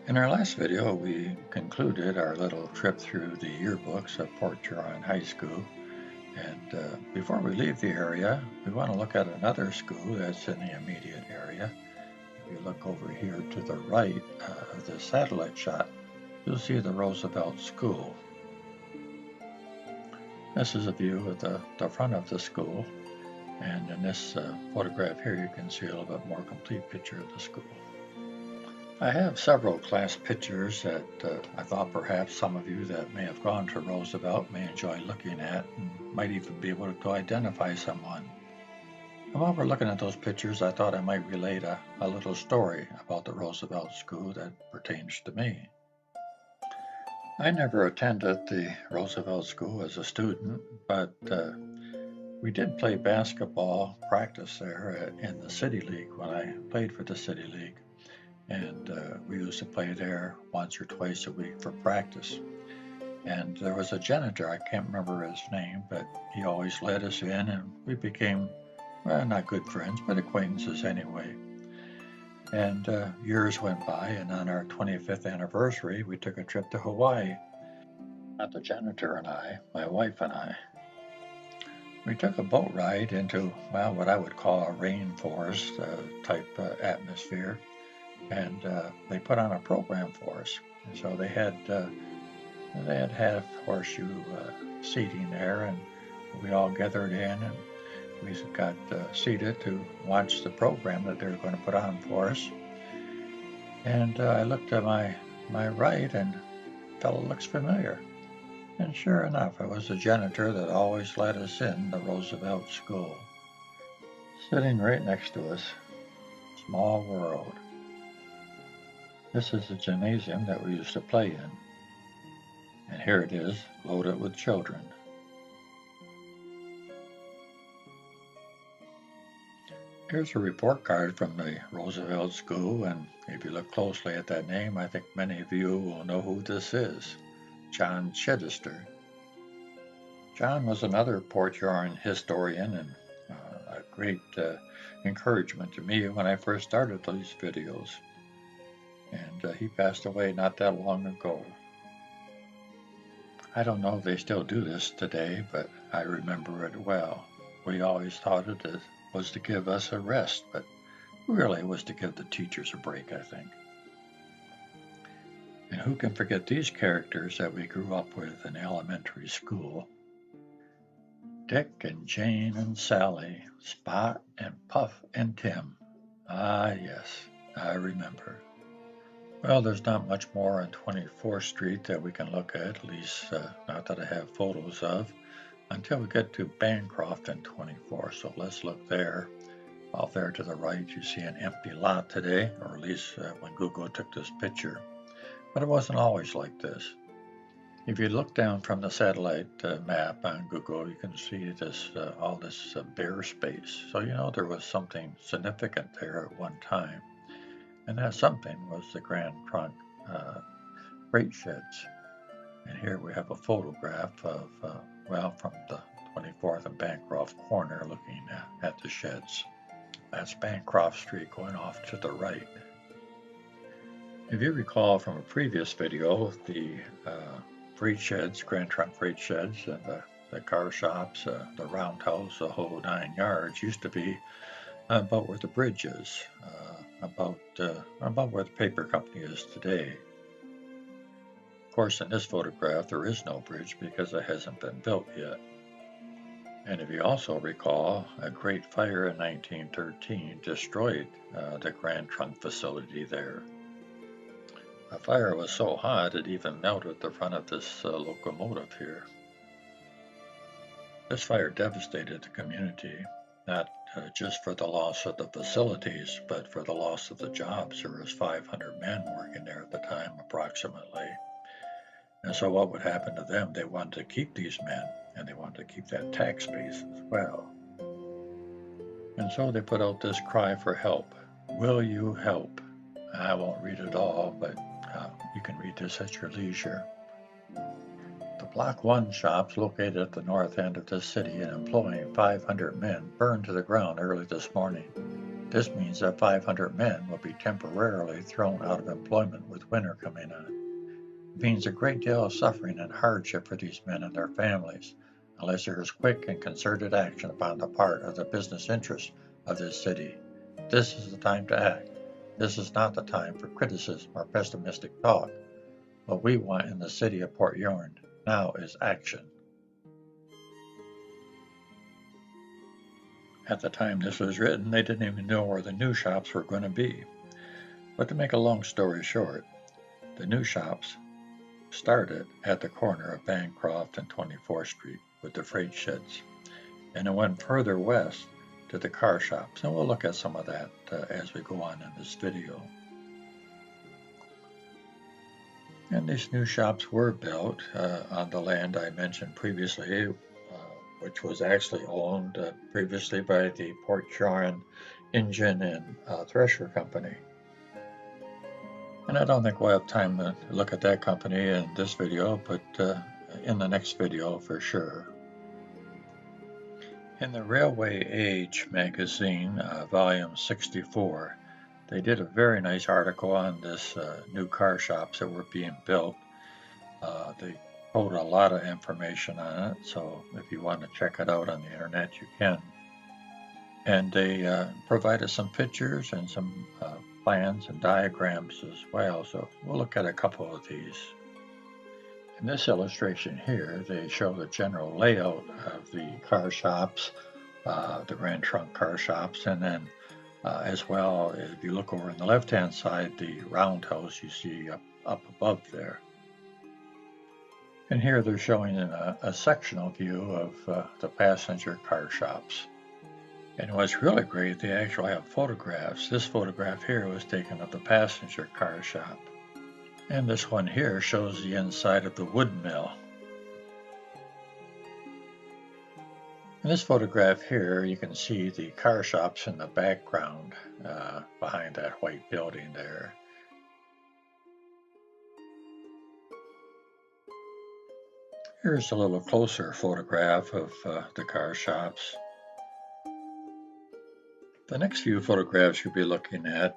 In our last video, we concluded our little trip through the yearbooks of Port Huron High School. And before we leave the area, we want to look at another school that's in the immediate area. If you look over here to the right of the satellite shot, you'll see the Roosevelt School. This is a view of the front of the school. And in this photograph here, you can see a little bit more complete picture of the school. I have several class pictures that I thought perhaps some of you that may have gone to Roosevelt may enjoy looking at and might even be able to identify someone. And while we're looking at those pictures, I thought I might relate a little story about the Roosevelt School that pertains to me. I never attended the Roosevelt School as a student, but we did play basketball practice there in the City League when I played for the City League. And we used to play there once or twice a week for practice. And there was a janitor, I can't remember his name, but he always let us in, and we became, well, not good friends, but acquaintances anyway. And years went by, and on our 25th anniversary, we took a trip to Hawaii. Not the janitor and I, my wife and I. We took a boat ride into, well, what I would call a rainforest type atmosphere. And they put on a program for us. And so they had half horseshoe seating there, and we all gathered in, and we got seated to watch the program that they were going to put on for us. And I looked to my right, and the fellow looks familiar. And sure enough, it was the janitor that always let us in the Roosevelt School, sitting right next to us. Small world. This is the gymnasium that we used to play in. And here it is, loaded with children. Here's a report card from the Roosevelt School, and if you look closely at that name, I think many of you will know who this is, John Chittister. John was another Port Huron historian and a great encouragement to me when I first started these videos. And he passed away not that long ago. I don't know if they still do this today, but I remember it well. We always thought it was to give us a rest, but really it was to give the teachers a break, I think. And who can forget these characters that we grew up with in elementary school? Dick and Jane and Sally, Spot and Puff and Tim. Ah, yes, I remember. Well, there's not much more on 24th Street that we can look at least not that I have photos of, until we get to Bancroft and 24. So let's look there. Out there to the right, you see an empty lot today, or at least when Google took this picture. But it wasn't always like this. If you look down from the satellite map on Google, you can see this all this bare space. So you know there was something significant there at one time. And that something was the Grand Trunk freight sheds. And here we have a photograph of, from the 24th and Bancroft corner looking at the sheds. That's Bancroft Street going off to the right. If you recall from a previous video, the freight sheds, Grand Trunk freight sheds, and the car shops, the roundhouse, the whole 9 yards used to be about where the bridge is, about where the paper company is today. Of course, in this photograph, there is no bridge because it hasn't been built yet. And if you also recall, a great fire in 1913 destroyed the Grand Trunk facility there. The fire was so hot it even melted the front of this locomotive here. This fire devastated the community, not just for the loss of the facilities, but for the loss of the jobs. There was 500 men working there at the time, approximately. And so what would happen to them? They wanted to keep these men, and they wanted to keep that tax base as well. And so they put out this cry for help. Will you help? I won't read it all, but you can read this at your leisure. The Block 1 shops located at the north end of the city and employing 500 men burned to the ground early this morning. This means that 500 men will be temporarily thrown out of employment with winter coming on. It means a great deal of suffering and hardship for these men and their families, unless there is quick and concerted action upon the part of the business interests of this city. This is the time to act. This is not the time for criticism or pessimistic talk. What we want in the city of Port Huron now is action. At the time this was written, they didn't even know where the new shops were going to be. But to make a long story short, the new shops started at the corner of Bancroft and 24th Street with the freight sheds, and it went further west to the car shops, and we'll look at some of that as we go on in this video. And these new shops were built on the land I mentioned previously, which was actually owned previously by the Port Huron Engine and Thresher Company. And I don't think we'll have time to look at that company in this video, but in the next video for sure. In the Railway Age magazine, volume 64, they did a very nice article on this new car shops that were being built. They wrote a lot of information on it, so if you want to check it out on the internet, you can. And they provided some pictures and some plans and diagrams as well, so we'll look at a couple of these. In this illustration here, they show the general layout of the car shops, the Grand Trunk car shops, and then as well, if you look over on the left-hand side, the roundhouse you see up above there. And here they're showing a sectional view of the passenger car shops. And what's really great, they actually have photographs. This photograph here was taken of the passenger car shop. And this one here shows the inside of the wood mill. In this photograph here, you can see the car shops in the background behind that white building there. Here's a little closer photograph of the car shops. The next few photographs you'll be looking at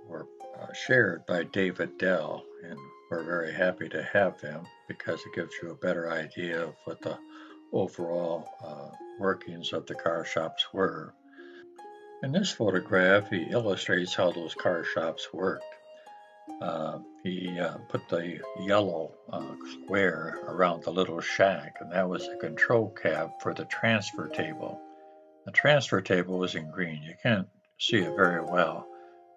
were shared by David Dell, and we're very happy to have them because it gives you a better idea of what the overall workings of the car shops were. In this photograph, he illustrates how those car shops worked. He put the yellow square around the little shack, and that was the control cab for the transfer table. The transfer table was in green. You can't see it very well,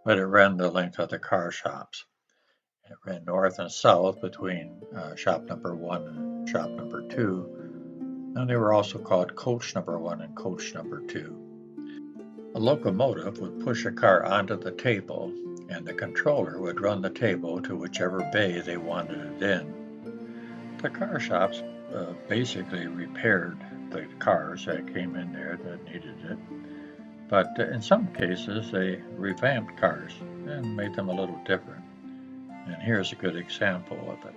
but it ran the length of the car shops. It ran north and south between shop number 1 and shop number 2, and they were also called coach number 1 and coach number 2. A locomotive would push a car onto the table, and the controller would run the table to whichever bay they wanted it in. The car shops basically repaired the cars that came in there that needed it, but in some cases they revamped cars and made them a little different. And here's a good example of it.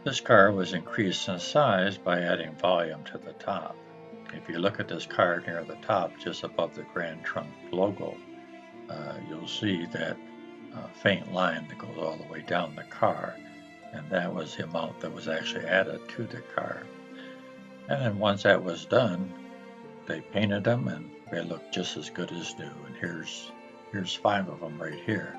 This car was increased in size by adding volume to the top. If you look at this car near the top, just above the Grand Trunk logo, you'll see that faint line that goes all the way down the car, and that was the amount that was actually added to the car. And then once that was done, they painted them and they looked just as good as new. And here's 5 of them right here.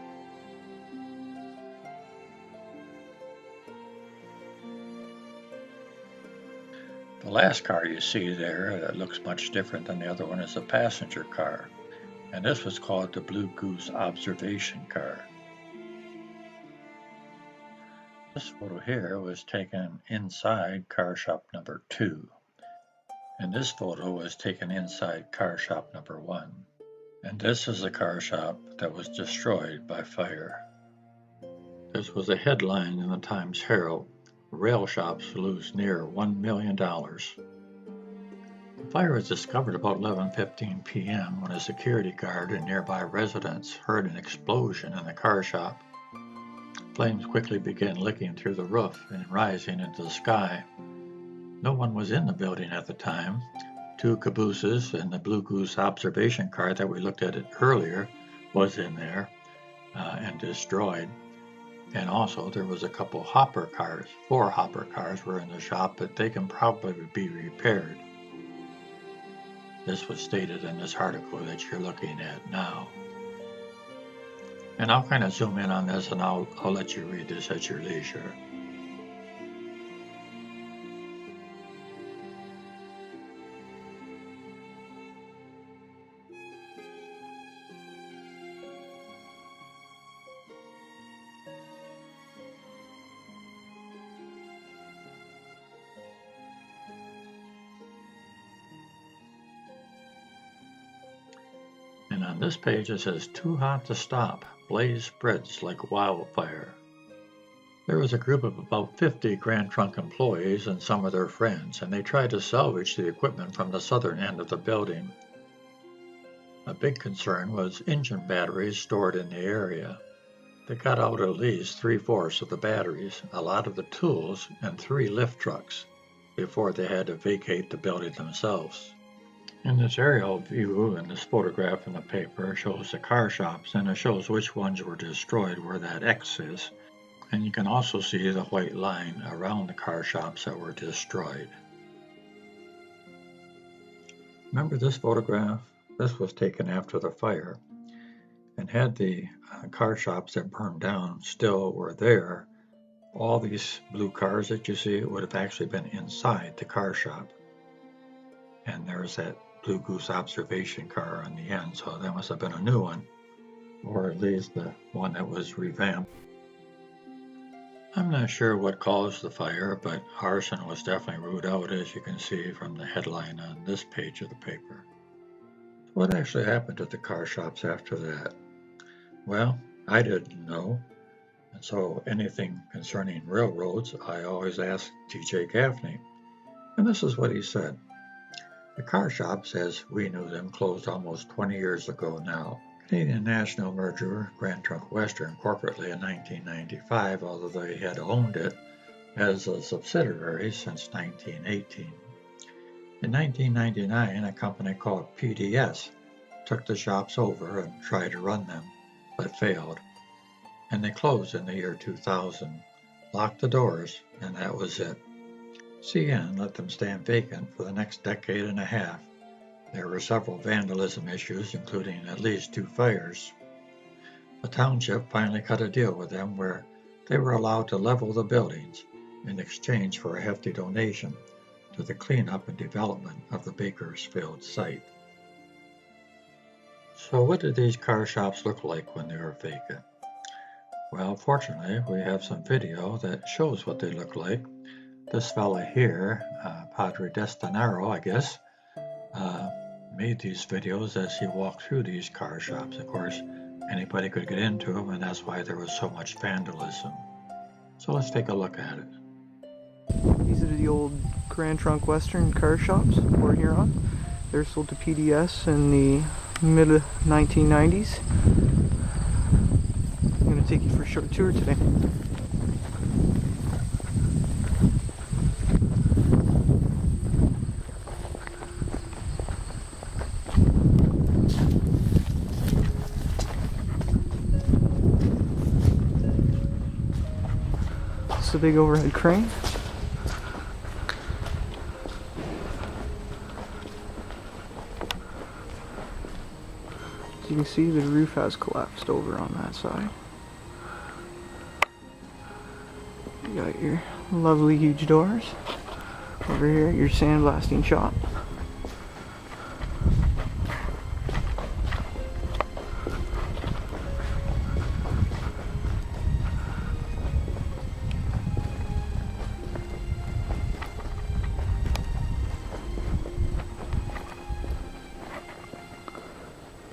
The last car you see there that looks much different than the other one is a passenger car. And this was called the Blue Goose Observation Car. This photo here was taken inside car shop number 2. And this photo was taken inside car shop number 1. And this is the car shop that was destroyed by fire. This was a headline in the Times Herald: "Rail shops lose near $1 million." The fire was discovered about 11:15 p.m. when a security guard and nearby residents heard an explosion in the car shop. Flames quickly began licking through the roof and rising into the sky. No one was in the building at the time. 2 cabooses, and the Blue Goose observation car that we looked at it earlier was in there and destroyed. And also there was a couple hopper cars, 4 hopper cars were in the shop, but they can probably be repaired. This was stated in this article that you're looking at now. And I'll kind of zoom in on this, and I'll let you read this at your leisure. And on this page it says, "Too hot to stop. Blaze spreads like wildfire." There was a group of about 50 Grand Trunk employees and some of their friends, and they tried to salvage the equipment from the southern end of the building. A big concern was engine batteries stored in the area. They got out at least 3/4 of the batteries, a lot of the tools, and 3 lift trucks before they had to vacate the building themselves. In this aerial view, and this photograph in the paper shows the car shops, and it shows which ones were destroyed where that X is. And you can also see the white line around the car shops that were destroyed. Remember this photograph? This was taken after the fire. And had the car shops that burned down still were there, all these blue cars that you see would have actually been inside the car shop. And there's that Blue Goose observation car on the end, so that must have been a new one, or at least the one that was revamped. I'm not sure what caused the fire, but arson was definitely ruled out, as you can see from the headline on this page of the paper. What actually happened to the car shops after that? Well, I didn't know, and so anything concerning railroads, I always asked T.J. Gaffney, and this is what he said. The car shops, as we knew them, closed almost 20 years ago now. Canadian National merger Grand Trunk Western corporately in 1995, although they had owned it as a subsidiary since 1918. In 1999, a company called PDS took the shops over and tried to run them, but failed. And they closed in the year 2000, locked the doors, and that was it. CN let them stand vacant for the next decade and a half. There were several vandalism issues, including at least 2 fires. The township finally cut a deal with them where they were allowed to level the buildings in exchange for a hefty donation to the cleanup and development of the Bakersfield site. So what did these car shops look like when they were vacant? Well, fortunately, we have some video that shows what they look like. This fella here, Padre Destinaro, I guess, made these videos as he walked through these car shops. Of course, anybody could get into them, and that's why there was so much vandalism. So let's take a look at it. These are the old Grand Trunk Western car shops, Port Huron. They're sold to PDS in the mid-1990s. I'm going to take you for a short tour today. It's a big overhead crane. As you can see, the roof has collapsed over on that side. You got your lovely huge doors. Over here, your sandblasting shop.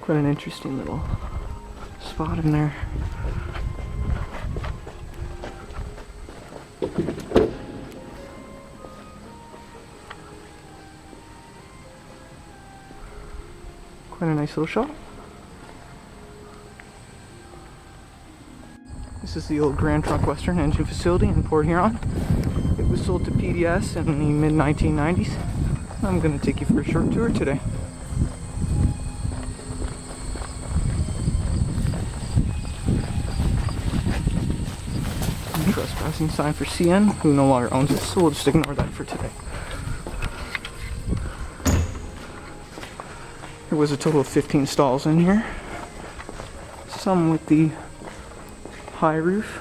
Quite an interesting little spot in there. Quite a nice little shop. This is the old Grand Trunk Western engine facility in Port Huron. It was sold to PDS in the mid-1990s. I'm going to take you for a short tour today. Trespassing sign for CN, who no longer owns it, so we'll just ignore that for today. There was a total of 15 stalls in here. Some with the high roof,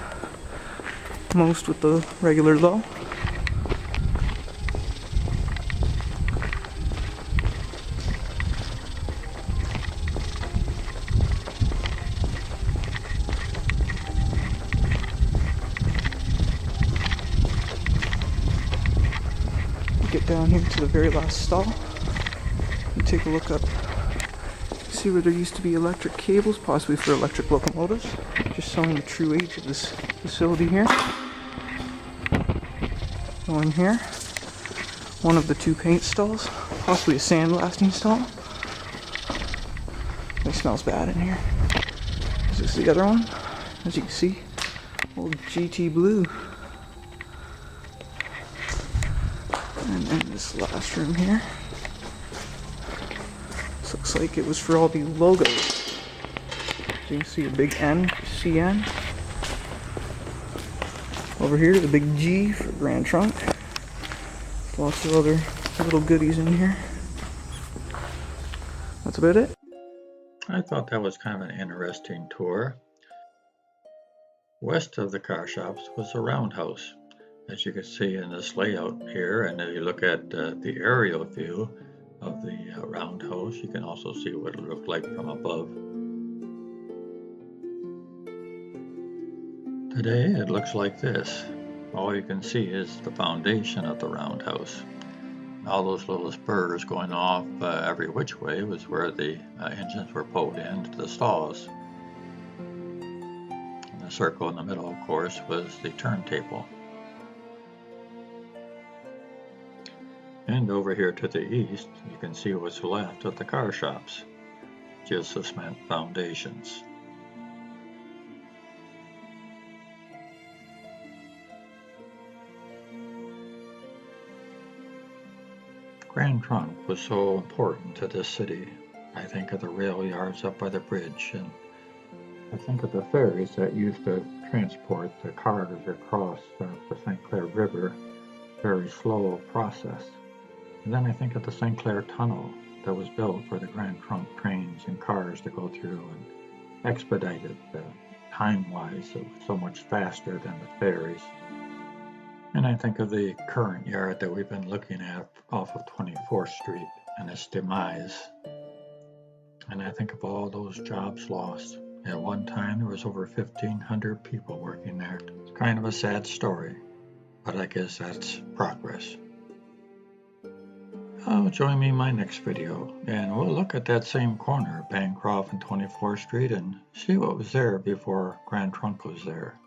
most with the regular low. Get down here to the very last stall and take a look up. See where there used to be electric cables, possibly for electric locomotives. Just showing the true age of this facility here. Go in here. One of the two paint stalls, possibly a sandblasting stall. It smells bad in here. This is the other one. As you can see, old GT blue. And then this last room here. This looks like it was for all the logos. So you can see a big N for CN. Over here, the big G for Grand Trunk. Lots of other little goodies in here. That's about it. I thought that was kind of an interesting tour. West of the car shops was a roundhouse, as you can see in this layout here. And if you look at the aerial view of the roundhouse, you can also see what it looked like from above. Today it looks like this. All you can see is the foundation of the roundhouse. All those little spurs going off every which way was where the engines were pulled into the stalls. And the circle in the middle, of course, was the turntable. And over here to the east, you can see what's left of the car shops, just the cement foundations. Grand Trunk was so important to this city. I think of the rail yards up by the bridge, and I think of the ferries that used to transport the cars across the St. Clair River. Very slow process. And then I think of the St. Clair Tunnel that was built for the Grand Trunk trains and cars to go through and expedited time-wise. It was so much faster than the ferries. And I think of the current yard that we've been looking at off of 24th Street and its demise. And I think of all those jobs lost. At one time, there was over 1,500 people working there. It's kind of a sad story, but I guess that's progress. Join me in my next video, and we'll look at that same corner, Bancroft and 24th Street, and see what was there before Grand Trunk was there.